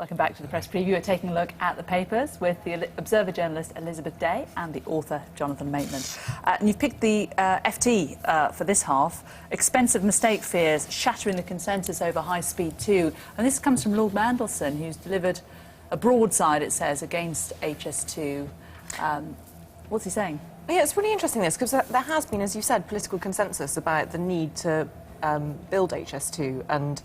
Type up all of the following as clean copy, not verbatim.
Welcome back to the Press Preview. We're taking a look at the papers with the Observer journalist Elizabeth Day and the author Jonathan Maitland. And you've picked the FT for this half. Expensive mistake fears shattering the consensus over High Speed 2. And this comes from Lord Mandelson, who's delivered a broadside, it says, against HS2. What's he saying? Yeah, it's really interesting this, because there has been, as you said, political consensus about the need to build HS2 and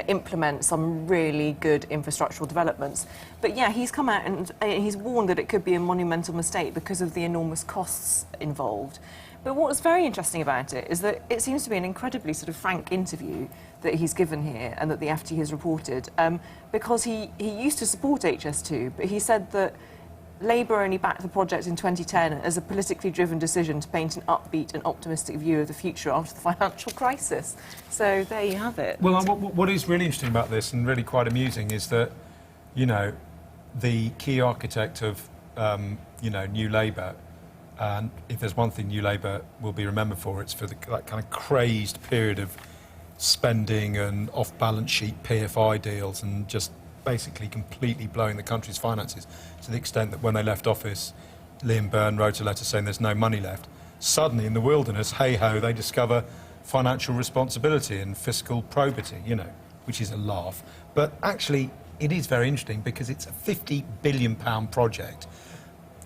implement some really good infrastructural developments. But yeah, he's come out and he's warned that it could be a monumental mistake because of the enormous costs involved. But what's very interesting about it is that it seems to be an incredibly sort of frank interview that he's given here and that the FT has reported, because he used to support HS2, but he said that Labour only backed the project in 2010 as a politically driven decision to paint an upbeat and optimistic view of the future after the financial crisis. So there you have it. Well, what is really interesting about this, and really quite amusing, is that, the key architect of, New Labour, and if there's one thing New Labour will be remembered for, it's for that kind of crazed period of spending and off-balance sheet PFI deals and just basically completely blowing the country's finances to the extent that when they left office, Liam Byrne wrote a letter saying there's no money left. Suddenly, in the wilderness, hey-ho, they discover financial responsibility and fiscal probity, which is a laugh. But actually, it is very interesting because it's a £50 billion project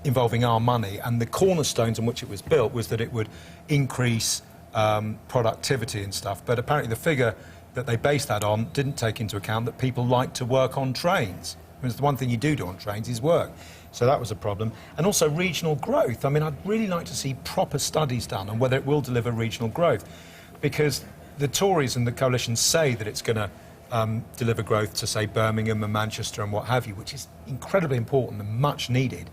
involving our money, and the cornerstones on which it was built was that it would increase productivity and stuff. But apparently the figure that they based that on didn't take into account that people like to work on trains. Because the one thing you do on trains is work. So that was a problem. And also regional growth. I mean, I'd really like to see proper studies done on whether it will deliver regional growth. Because the Tories and the coalition say that it's going to deliver growth to, say, Birmingham and Manchester and what have you, which is incredibly important and much needed.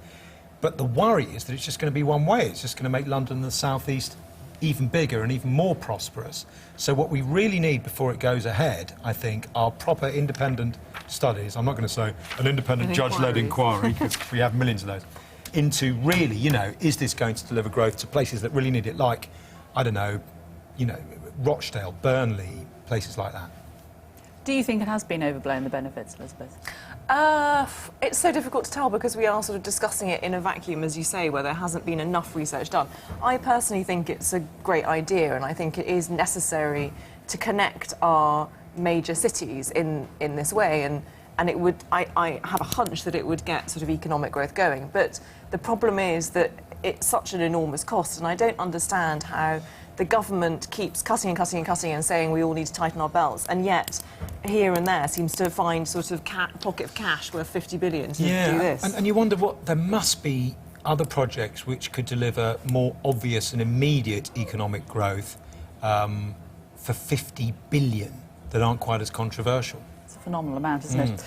But the worry is that it's just going to be one way. It's just going to make London and the South East even bigger and even more prosperous. So what we really need before it goes ahead, I think, are proper independent studies. I'm not going to say an independent judge-led inquiry, because we have millions of those, into really, is this going to deliver growth to places that really need it, like, I don't know, Rochdale, Burnley, places like that. Do you think it has been overblown, the benefits, Elizabeth? It's so difficult to tell because we are sort of discussing it in a vacuum, as you say, where there hasn't been enough research done. I personally think it's a great idea, and I think it is necessary to connect our major cities in this way, and it would, I have a hunch that it would get sort of economic growth going. But the problem is that it's such an enormous cost, and I don't understand how the government keeps cutting and cutting and cutting and saying we all need to tighten our belts, and yet here and there seems to find sort of pocket of cash worth 50 billion to do this. And you wonder there must be other projects which could deliver more obvious and immediate economic growth for 50 billion that aren't quite as controversial. It's a phenomenal amount, isn't it?